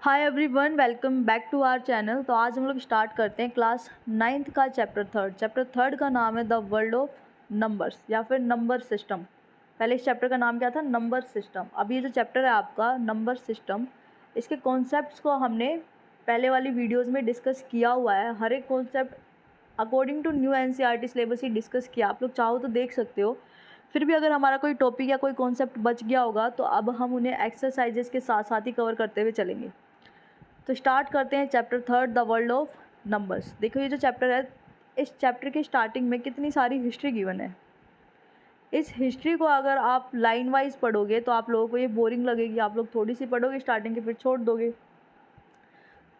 Hi everyone, welcome back to our channel. तो आज हम लोग स्टार्ट करते हैं क्लास 9th का चैप्टर थर्ड का नाम है द वर्ल्ड ऑफ नंबर्स या फिर नंबर सिस्टम। पहले इस चैप्टर का नाम क्या था? Number system. अब ये जो चैप्टर है आपका नंबर सिस्टम, इसके कॉन्सेप्ट्स को हमने पहले वाली वीडियोज़ में डिस्कस किया हुआ है। हर एक concept according to new NCERT syllabus ही डिस्कस किया। आप लोग चाहो तो देख सकते हो। फिर भी अगर हमारा कोई टॉपिक या कोई कॉन्सेप्ट बच गया होगा तो अब हम उन्हें एक्सरसाइजेस के साथ साथ ही कवर करते हुए चलेंगे। तो स्टार्ट करते हैं chapter third the world of numbers. देखो ये जो चैप्टर है, इस चैप्टर के स्टार्टिंग में कितनी सारी हिस्ट्री गिवन है। इस हिस्ट्री को अगर आप लाइन वाइज पढ़ोगे तो आप लोगों को ये बोरिंग लगेगी। आप लोग थोड़ी सी पढ़ोगे स्टार्टिंग के, फिर छोड़ दोगे।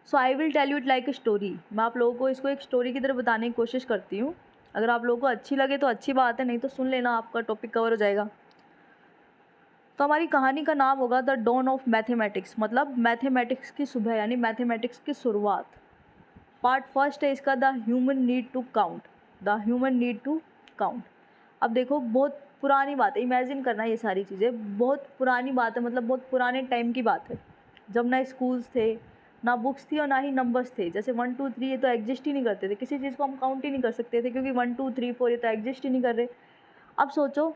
So I will tell you it like a story. मैं आप लोगों को इसको एक स्टोरी की तरह बताने की कोशिश करती हूँ। अगर आप लोगों को अच्छी लगे तो अच्छी बात है, नहीं तो सुन लेना, आपका टॉपिक कवर हो जाएगा। तो हमारी कहानी का नाम होगा द डॉन ऑफ मैथमेटिक्स, मतलब मैथमेटिक्स की सुबह यानी मैथमेटिक्स की शुरुआत। पार्ट फर्स्ट है इसका the human need to count. The human need to count. अब देखो बहुत पुरानी बात है, इमेजिन करना ये सारी चीज़ें बहुत पुरानी बात है, मतलब बहुत पुराने टाइम की बात है, जब ना स्कूल्स थे, ना बुक्स थी और ना ही नंबर्स थे। जैसे 1 2 3 ये तो एग्जिस्ट ही नहीं करते थे, किसी चीज़ को हम काउंट ही नहीं कर सकते थे क्योंकि 1 2 3 4 ये तो एग्जिस्ट ही नहीं कर रहे। अब सोचो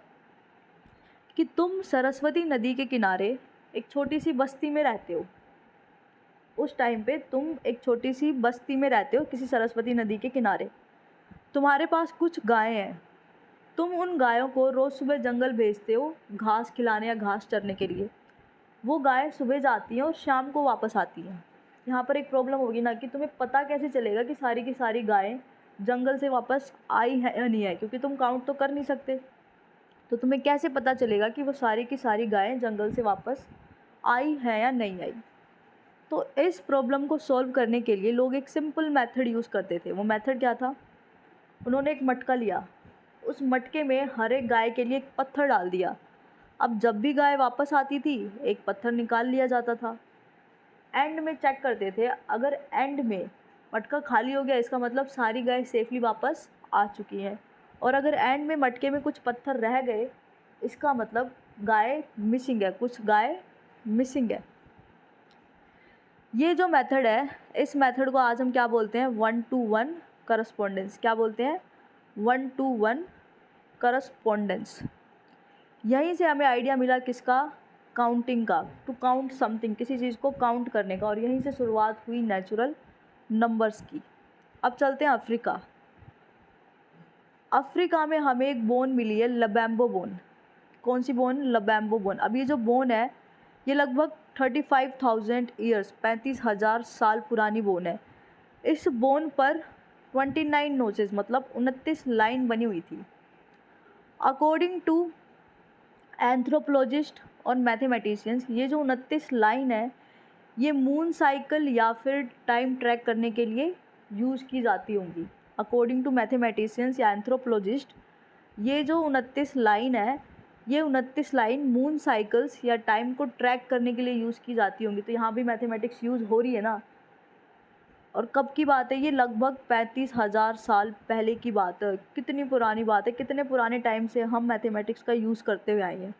कि तुम सरस्वती नदी के किनारे एक छोटी सी बस्ती में रहते हो। उस टाइम पे तुम एक छोटी सी बस्ती में रहते हो किसी सरस्वती नदी के किनारे। तुम्हारे पास कुछ गायें हैं। तुम उन गायों को रोज़ सुबह जंगल भेजते हो घास खिलाने या घास चरने के लिए। वो गायें सुबह जाती हैं और शाम को वापस आती हैं। यहाँ पर एक प्रॉब्लम होगी ना कि तुम्हें पता कैसे चलेगा कि सारी की सारी गायें जंगल से वापस आई है या नहीं आई, क्योंकि तुम काउंट तो कर नहीं सकते। तो तुम्हें कैसे पता चलेगा कि वो सारी की सारी गायें जंगल से वापस आई हैं या नहीं आई? तो इस प्रॉब्लम को सॉल्व करने के लिए लोग एक सिंपल मेथड यूज़ करते थे। वो मेथड क्या था? उन्होंने एक मटका लिया, उस मटके में हर एक गाय के लिए एक पत्थर डाल दिया। अब जब भी गाय वापस आती थी एक पत्थर निकाल लिया जाता था। एंड में चेक करते थे, अगर एंड में मटका खाली हो गया इसका मतलब सारी गाय सेफली वापस आ चुकी हैं, और अगर एंड में मटके में कुछ पत्थर रह गए इसका मतलब गाय मिसिंग है, कुछ गाय मिसिंग है। ये जो मेथड है, इस मेथड को आज हम क्या बोलते हैं? 1-to-1 correspondence. क्या बोलते हैं? 1-to-1 correspondence. यहीं से हमें आइडिया मिला किसका? काउंटिंग का। टू काउंट समथिंग, किसी चीज़ को काउंट करने का, और यहीं से शुरुआत हुई नेचुरल नंबर्स की। अब चलते हैं अफ्रीका। अफ्रीका में हमें एक बोन मिली है, लबैम्बो बोन। कौन सी बोन? लबैम्बो बोन। अब ये जो बोन है ये लगभग 35,000 ईयर्स, 35,000 साल पुरानी बोन है। इस बोन पर 29 नोचेस मतलब 29 लाइन बनी हुई थी। अकॉर्डिंग टू एंथ्रोपोलॉजिस्ट और मैथमेटिशियंस, ये जो 29 लाइन है ये मून साइकिल या फिर टाइम ट्रैक करने के लिए यूज़ की जाती होंगी। अकॉर्डिंग टू मैथमेटिशियंस या एंथ्रोपोलॉजिस्ट, ये जो 29 लाइन है ये 29 लाइन मून साइकिल्स या टाइम को ट्रैक करने के लिए यूज़ की जाती होंगी। तो यहाँ भी मैथमेटिक्स यूज़ हो रही है ना। और कब की बात है? ये लगभग 35,000 साल पहले की बात है। कितनी पुरानी बात है, कितने पुराने टाइम से हम मैथमेटिक्स का यूज़ करते हुए आए हैं।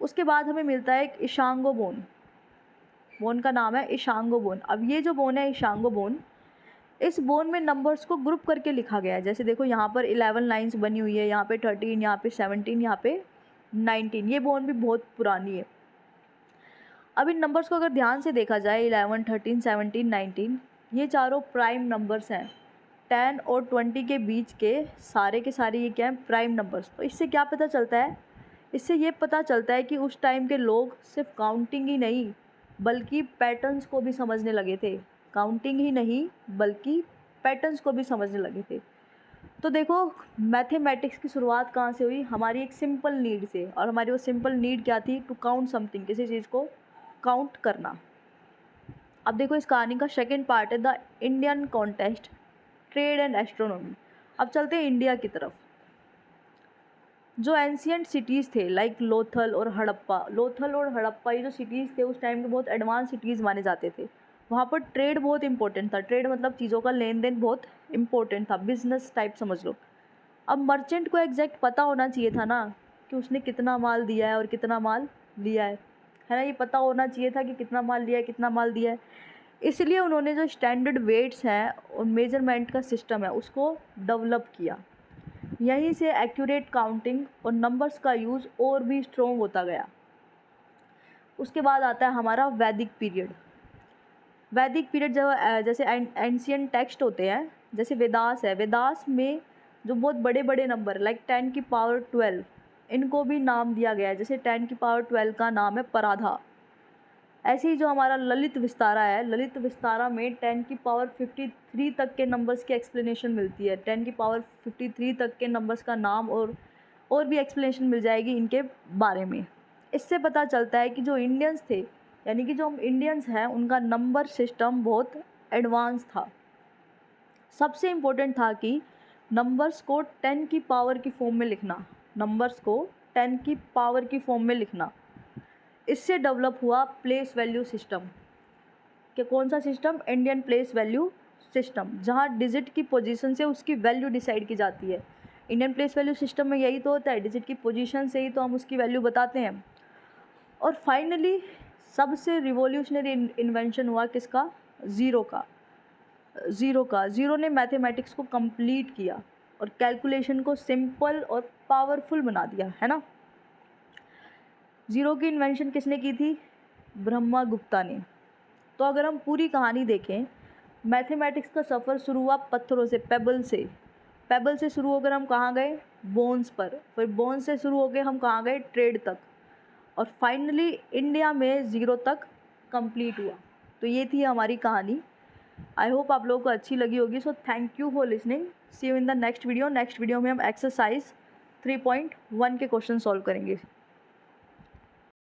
उसके बाद हमें मिलता है एक इशांगो बोन। बोन का नाम है इशांगो बोन। अब ये जो बोन है इशांगो बोन, इस बोन में नंबर्स को ग्रुप करके लिखा गया है। जैसे देखो यहाँ पर 11 लाइन्स बनी हुई है, यहाँ पे 13, यहाँ पे 17, यहाँ पे 19। ये बोन भी बहुत पुरानी है। अब इन नंबर्स को अगर ध्यान से देखा जाए, 11, 13, 17, 19, ये चारों प्राइम नंबर्स हैं। 10 और 20 के बीच के सारे ये क्या हैं? Prime numbers. तो इससे क्या पता चलता है? इससे ये पता चलता है कि उस टाइम के लोग सिर्फ काउंटिंग ही नहीं बल्कि पैटर्न्स को भी समझने लगे थे। काउंटिंग ही नहीं बल्कि पैटर्न्स को भी समझने लगे थे। तो देखो मैथमेटिक्स की शुरुआत कहाँ से हुई? हमारी एक सिंपल नीड से। और हमारी वो सिंपल नीड क्या थी? टू काउंट समथिंग, किसी चीज़ को काउंट करना। अब देखो इस कहानी का सेकेंड पार्ट है the Indian contest, trade and astronomy. अब चलते हैं इंडिया की तरफ। जो एंशियंट सिटीज़ थे लाइक लोथल और हड़प्पा, ये जो सिटीज़ थे उस टाइम के बहुत एडवांस सिटीज़ माने जाते थे। वहाँ पर ट्रेड बहुत इंपॉर्टेंट था। ट्रेड मतलब चीज़ों का लेन देन बहुत इंपॉर्टेंट था, बिजनेस टाइप समझ लो। अब मर्चेंट को एग्जैक्ट पता होना चाहिए था ना कि उसने कितना माल दिया है और कितना माल लिया है। है ना, ये पता होना चाहिए था कि कितना माल लिया है, कितना माल दिया है। इसलिए उन्होंने जो स्टैंडर्ड वेट्स हैं और मेजरमेंट का सिस्टम है उसको डेवलप किया। यहीं से एक्यूरेट काउंटिंग और नंबर्स का यूज़ और भी स्ट्रॉन्ग होता गया। उसके बाद आता है हमारा वैदिक पीरियड। वैदिक पीरियड जैसे एंशियंट टेक्स्ट होते हैं, जैसे वेदास है, वेदास में जो बहुत बड़े बड़े नंबर लाइक 10 की पावर 12 इनको भी नाम दिया गया है। जैसे 10 की पावर 12 का नाम है पराधा। ऐसे ही जो हमारा ललित विस्तारा है, ललित विस्तारा में 10 की पावर 53 तक के नंबर्स की एक्सप्लेनेशन मिलती है। 10 की पावर 53 तक के नंबर्स का नाम और भी एक्सप्लेनेशन मिल जाएगी इनके बारे में। इससे पता चलता है कि जो इंडियंस थे, यानी कि जो हम इंडियंस हैं, उनका नंबर सिस्टम बहुत एडवांस था। सबसे इम्पोर्टेंट था कि नंबर्स को 10 की पावर की फॉर्म में लिखना, नंबर्स को 10 की पावर की फॉर्म में लिखना। इससे डेवलप हुआ प्लेस वैल्यू सिस्टम। कि कौन सा system? Indian place value system, जहाँ डिजिट की पोजीशन से उसकी वैल्यू डिसाइड की जाती है। इंडियन प्लेस वैल्यू सिस्टम में यही तो होता है, डिजिट की पोजीशन से ही तो हम उसकी वैल्यू बताते हैं। और फाइनली सबसे रिवॉल्यूशनरी इन्वेंशन हुआ किसका? ज़ीरो का। ज़ीरो ने मैथमेटिक्स को कंप्लीट किया और कैलकुलेशन को सिंपल और पावरफुल बना दिया, है ना। ज़ीरो की इन्वेंशन किसने की थी? ब्रह्मगुप्ता ने। तो अगर हम पूरी कहानी देखें, मैथमेटिक्स का सफ़र शुरू हुआ पत्थरों से, पेबल से शुरू होकर हम कहाँ गए? बोन्स पर। फिर बोन्स से शुरू होकर हम कहाँ गए? ट्रेड तक। और फाइनली इंडिया में ज़ीरो तक कंप्लीट हुआ। तो ये थी हमारी कहानी। आई होप आप लोगों को अच्छी लगी होगी। So thank you for listening. See you in the next video. Next video में हम एक्सरसाइज 3.1 के क्वेश्चन सॉल्व करेंगे।